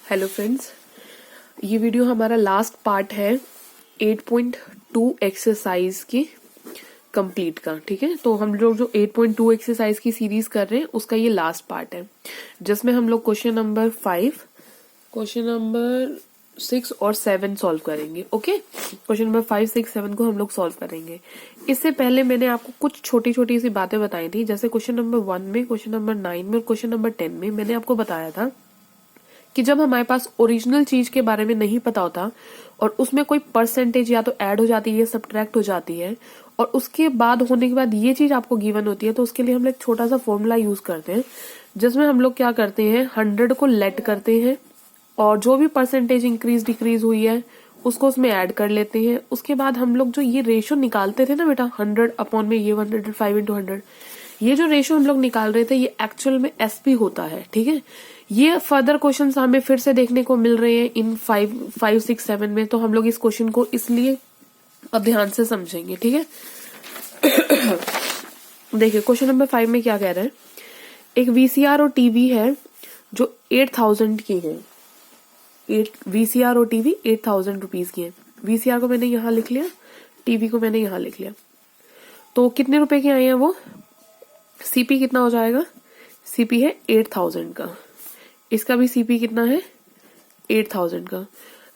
Hello friends, ये video हमारा last part है 8.2 एक्सरसाइज की कंप्लीट का। ठीक है, तो हम लोग जो 8.2 एक्सरसाइज की सीरीज कर रहे हैं उसका ये लास्ट पार्ट है, जिसमें हम लोग क्वेश्चन नंबर 5, क्वेश्चन नंबर 6 और 7 सॉल्व करेंगे। ओके, क्वेश्चन नंबर 5, 6, 7 को हम लोग सॉल्व करेंगे। इससे पहले मैंने आपको कुछ छोटी छोटी सी बातें बताई थी, जैसे क्वेश्चन नंबर 1 में, क्वेश्चन नंबर 9 में और क्वेश्चन नंबर 10 में मैंने आपको बताया था कि जब हमारे पास ओरिजिनल चीज के बारे में नहीं पता होता और उसमें कोई परसेंटेज या तो ऐड हो जाती है या सब्ट्रैक्ट हो जाती है और उसके बाद होने के बाद ये चीज आपको गिवन होती है, तो उसके लिए हम लोग एक छोटा सा फॉर्मूला यूज करते हैं, जिसमें हम लोग क्या करते हैं, 100 को लेट करते हैं और जो भी परसेंटेज इंक्रीज डिक्रीज हुई है उसको उसमें ऐड कर लेते हैं। उसके बाद हम लोग जो ये रेशो निकालते थे ना बेटा, 100 अपॉन में ये 105 इंटू 100, ये जो रेशो हम लोग निकाल रहे थे ये एक्चुअल में एसपी होता है। ठीक है, ये फर्दर क्वेश्चंस हमें फिर से देखने को मिल रहे हैं इन 5, 6, 7 में, तो हम लोग इस क्वेश्चन को इसलिए अब ध्यान से समझेंगे। ठीक है, देखिए क्वेश्चन नंबर 5 में क्या कह रहे हैं, एक वीसीआर और टीवी है जो 8000 की है। वीसीआर और टीवी 8000 रुपीज की है। वीसीआर को मैंने यहां लिख लिया, टीवी को मैंने यहां लिख लिया। तो कितने रुपए के आए हैं वो, सीपी कितना हो जाएगा, सीपी है 8000 का, इसका भी सीपी कितना है 8000 का।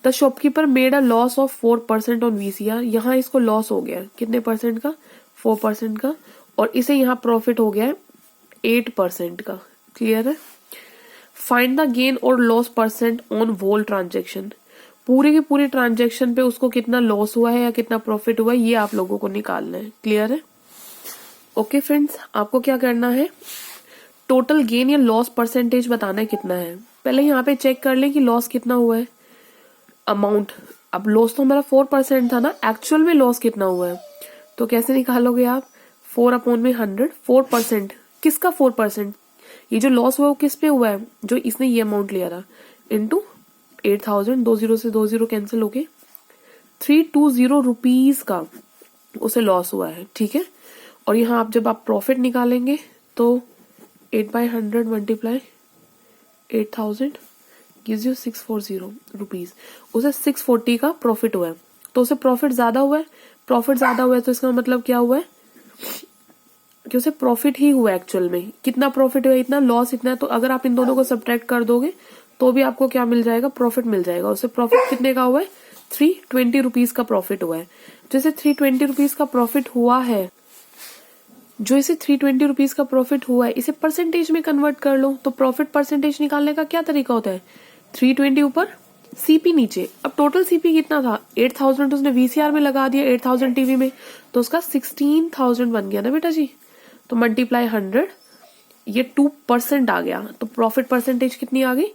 The shopkeeper made a loss of 4% on VCR, यहाँ इसको लॉस हो गया कितने परसेंट का, 4% का, और इसे यहाँ प्रॉफिट हो गया है 8% का। क्लियर है। फाइंड द गेन और loss percent on whole transaction, पूरे के पूरे ट्रांजेक्शन पे उसको कितना लॉस हुआ है या कितना प्रॉफिट हुआ है ये आप लोगों को निकालना है। क्लियर है। ओके फ्रेंड्स, आपको क्या करना है, टोटल गेन या लॉस परसेंटेज बताना है कितना है। पहले यहाँ पे चेक कर लें कि लॉस कितना हुआ है, अमाउंट। अब लॉस तो हमारा 4% था ना, एक्चुअल में लॉस कितना हुआ है, तो कैसे निकालोगे आप, 4 अपॉन में 100, 4%, किसका 4%, ये जो लॉस हुआ है वो किस पे हुआ है, जो इसने ये अमाउंट लिया था, इंटू 8000, 20 से 20 कैंसिल हो गए, 320 रुपीज का उसे लॉस हुआ है। ठीक है, और यहाँ आप जब आप प्रॉफिट निकालेंगे तो 8/100 मल्टीप्लाई 8000 गिव्स यू 640 रुपीज, उसे 640 का प्रॉफिट हुआ है, तो उसे प्रॉफिट ज्यादा हुआ है। प्रॉफिट ज्यादा हुआ है तो इसका मतलब क्या हुआ है कि उसे प्रॉफिट ही हुआ है। एक्चुअल में कितना प्रॉफिट हुआ है, इतना, लॉस इतना है, तो अगर आप इन दोनों को सब्ट्रैक्ट कर दोगे तो भी आपको क्या मिल जाएगा, प्रॉफिट मिल जाएगा। उसे प्रॉफिट कितने का हुआ है, 320 रुपीज का प्रॉफिट हुआ है। जैसे 320 रुपीज का प्रॉफिट हुआ है, जो इसे 320 रुपीज का प्रॉफिट हुआ है, इसे परसेंटेज में कन्वर्ट कर लो। तो प्रॉफिट परसेंटेज निकालने का क्या तरीका होता है, 320 ऊपर, सीपी नीचे। अब टोटल सीपी कितना था, 8000 उसने वीसीआर में लगा दिया, 8000 टीवी में, तो उसका 16000 बन गया ना बेटा जी। तो मल्टीप्लाई 100, ये 2% आ गया, तो प्रॉफिट परसेंटेज कितनी आ गई,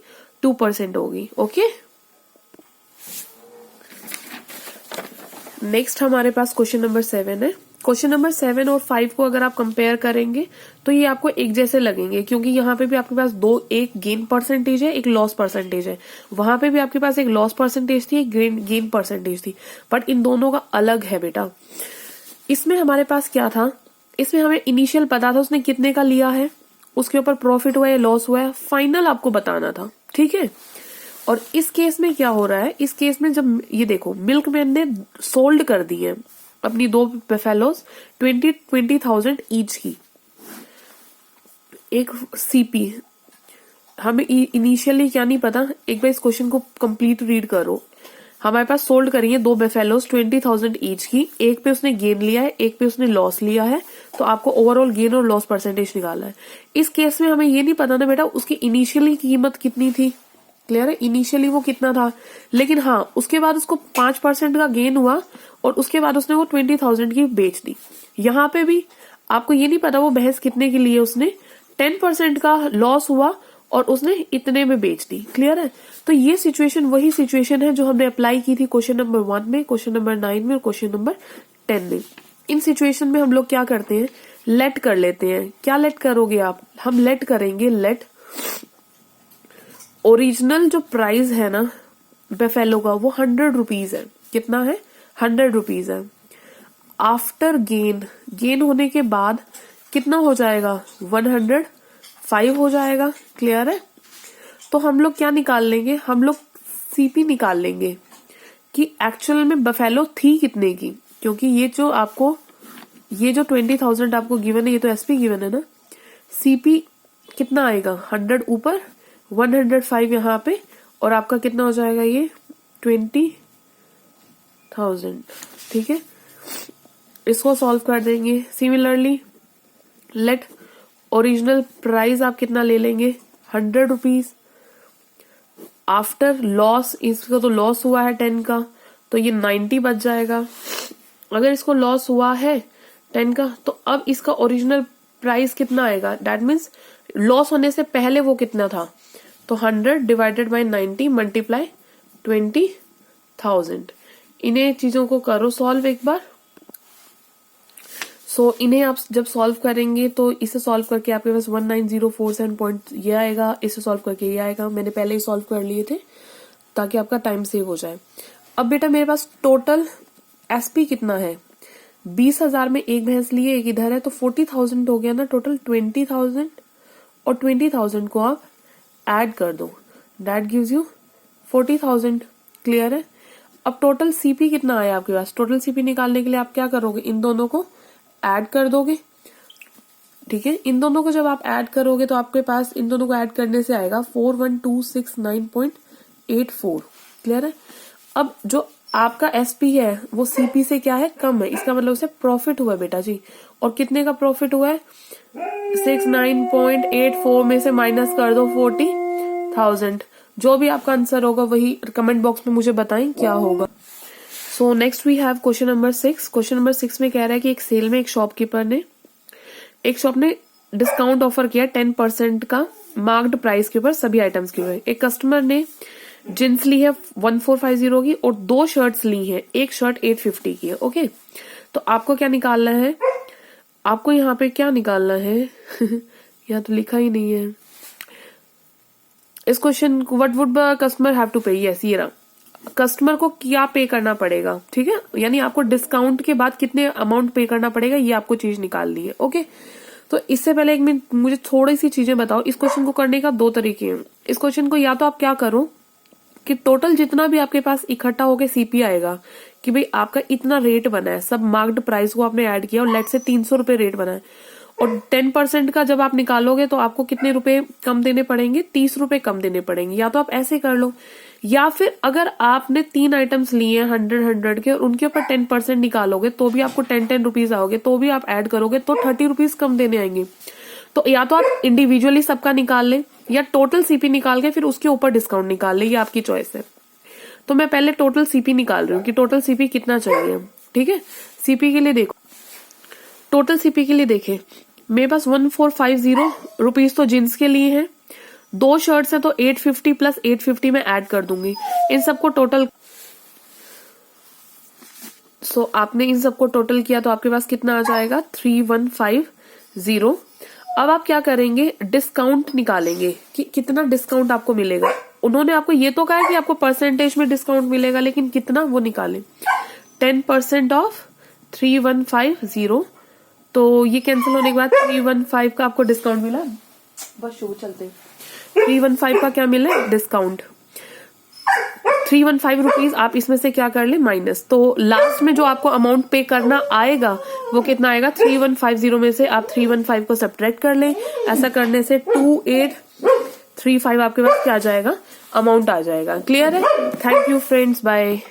2% होगी। ओके, नेक्स्ट हमारे पास क्वेश्चन नंबर 7 है। क्वेश्चन नंबर 7 और 5 को अगर आप कंपेयर करेंगे तो ये आपको एक जैसे लगेंगे, क्योंकि यहाँ पे भी आपके पास दो, एक गेन परसेंटेज है, एक लॉस परसेंटेज है। वहां पे भी आपके पास एक लॉस परसेंटेज थी, एक गेन परसेंटेज थी, बट इन दोनों का अलग है बेटा। इसमें हमारे पास क्या था, इसमें हमें इनिशियल पता था उसने कितने का लिया है, उसके ऊपर प्रॉफिट हुआ है, लॉस हुआ है, फाइनल आपको बताना था। ठीक है, और इस केस में क्या हो रहा है, इस केस में जब ये देखो, मिल्कमैन ने सोल्ड कर दी है अपनी 2 बफेलोज 20,000 ईच की, एक सीपी। हमें इनिशियली क्या नहीं पता, एक बार इस क्वेश्चन को कंप्लीट रीड करो। हमारे पास सोल्ड करी है 2 बफेलोज 20,000 ईच की, एक पे उसने गेन लिया है, एक पे उसने लॉस लिया है, तो आपको ओवरऑल गेन और लॉस परसेंटेज निकालना है। इस केस में हमें ये नहीं पता ना बेटा उसकी इनिशियली कीमत कितनी थी। क्लियर है, इनिशियली वो कितना था, लेकिन हाँ उसके बाद उसको 5% का गेन हुआ और उसके बाद उसने वो 20,000 की बेच दी। यहाँ पे भी आपको ये नहीं पता वो भैंस कितने के लिए उसने 10% का लॉस हुआ और उसने इतने में बेच दी। क्लियर है, तो ये सिचुएशन वही सिचुएशन है जो हमने अप्लाई की थी क्वेश्चन नंबर 1 में, क्वेश्चन नंबर 9 में और क्वेश्चन नंबर 10 में। इन सिचुएशन में हम लोग क्या करते हैं, लेट कर लेते हैं। क्या लेट करोगे आप, हम लेट करेंगे, लेट ओरिजिनल जो प्राइस है ना बफेलो का वो 100 रुपीज है। कितना है, 100 रुपीज है। आफ्टर गेन, गेन होने के बाद कितना हो जाएगा, 105 हो जाएगा। क्लियर है, तो हम लोग क्या निकाल लेंगे, हम लोग सीपी निकाल लेंगे कि एक्चुअल में बफेलो थी कितने की, क्योंकि ये जो 20,000 आपको गिवन है, ये तो एसपी गिवन है ना। सीपी कितना आएगा, 100 ऊपर 105 यहाँ पे, और आपका कितना हो जाएगा ये 20,000। ठीक है, इसको सॉल्व कर देंगे। सिमिलरली लेट ओरिजिनल प्राइस आप कितना ले लेंगे, 100 रुपीज। आफ्टर लॉस, इसका तो लॉस हुआ है 10 का, तो ये 90 बच जाएगा। अगर इसको लॉस हुआ है 10 का, तो अब इसका ओरिजिनल प्राइस कितना आएगा, दैट मीन्स लॉस होने से पहले वो कितना था, तो 100 डिवाइडेड बाय 90 मल्टीप्लाई 20,000। इन्हें चीजों को करो सॉल्व एक बार। सो इन्हें आप जब सॉल्व करेंगे तो इसे सॉल्व करके आपके पास 19047 पॉइंट ये आएगा, इसे सॉल्व करके ये आएगा। मैंने पहले ही सॉल्व कर लिए थे ताकि आपका टाइम सेव हो जाए। अब बेटा मेरे पास टोटल एसपी कितना है, 20,000 में एक भैंस लिए, एक इधर है, तो 40,000 हो गया ना टोटल। 20,000 और 20,000 को आप ऐड कर दो, दैट गिव्स यू 40,000। क्लियर है। अब टोटल सीपी कितना आया आपके पास, टोटल सीपी निकालने के लिए आप क्या करोगे, इन दोनों को ऐड कर दोगे। ठीक है, इन दोनों को जब आप ऐड करोगे तो आपके पास इन दोनों को ऐड करने से आएगा 41,269.84। क्लियर है। अब जो आपका एसपी है वो सीपी से क्या है, कम है, इसका मतलब उसे प्रॉफिट हुआ है बेटा जी। और कितने का प्रॉफिट हुआ है, 69.84 में से माइनस कर दो 40,000। जो भी आपका आंसर होगा वही कमेंट बॉक्स में मुझे बताएं क्या होगा। So next we have question number 6। Question number 6 में कह रहा है कि एक सेल में एक शॉपकीपर ने, एक शॉप ने डिस्काउंट ऑफर किया 10% का मार्क्ड प्राइस के ऊपर सभी आइटम्स के ऊपर। एक कस्टमर ने जींस ली है 1450 की और 2 शर्ट्स ली है, एक शर्ट 850 की है। ओके, तो आपको क्या निकालना है, आपको यहाँ पे क्या निकालना है यहाँ तो लिखा ही नहीं है इस क्वेश्चन को। What would customer have to pay, yes ये रहा, कस्टमर को क्या पे करना पड़ेगा। ठीक है, यानी आपको डिस्काउंट के बाद कितने अमाउंट पे करना पड़ेगा, ये आपको चीज निकालनी है। ओके, तो इससे पहले एक मिनट मुझे थोड़ी सी चीजें बताओ। इस क्वेश्चन को करने का 2 तरीके हैं। इस क्वेश्चन को या तो आप क्या करो कि टोटल जितना भी आपके पास इकट्ठा होके सीपी आएगा कि भाई आपका इतना रेट बना है, सब मार्क्ड प्राइस को आपने ऐड किया और लेट से 300 रुपए रेट बना है, और 10% का जब आप निकालोगे तो आपको कितने रुपए कम देने पड़ेंगे, 30 रुपए कम देने पड़ेंगे। या तो आप ऐसे कर लो, या फिर अगर आपने 3 आइटम्स लिए 100 के और उनके ऊपर 10% निकालोगे तो भी आपको 10 रुपीज आओगे, तो भी आप ऐड करोगे तो 30 रुपीज कम देने आएंगे। तो या तो आप इंडिविजुअली सबका निकाल लें या टोटल सीपी निकाल के फिर उसके ऊपर डिस्काउंट निकाल लें, ये आपकी चॉइस है। तो मैं पहले टोटल सीपी निकाल रही हूँ कि टोटल सीपी कितना चाहिए। ठीक है, सीपी के लिए देखो, टोटल सीपी के लिए देखें, मेरे पास 1450 रुपीज तो जींस के लिए है, 2 शर्ट्स है तो 850 प्लस 850 में ऐड कर दूंगी इन सबको टोटल। सो आपने इन सबको टोटल किया तो आपके पास कितना आ जाएगा 3150। अब आप क्या करेंगे, डिस्काउंट निकालेंगे कि कितना डिस्काउंट आपको मिलेगा। उन्होंने आपको ये तो कहा है कि आपको परसेंटेज में डिस्काउंट मिलेगा, लेकिन कितना वो निकालें। 10% ऑफ 3150, तो ये कैंसिल होने के बाद 315 का आपको डिस्काउंट मिला। बस शो चलते 315 का क्या मिला डिस्काउंट, 315 रुपीज आप इसमें से क्या कर ले माइनस, तो लास्ट में जो आपको अमाउंट पे करना आएगा वो कितना आएगा 3150 में से आप 315 को सब्ट्रैक्ट कर लें। ऐसा करने से 2835 आपके पास क्या आ जाएगा, अमाउंट आ जाएगा। क्लियर है। Thank you friends, bye.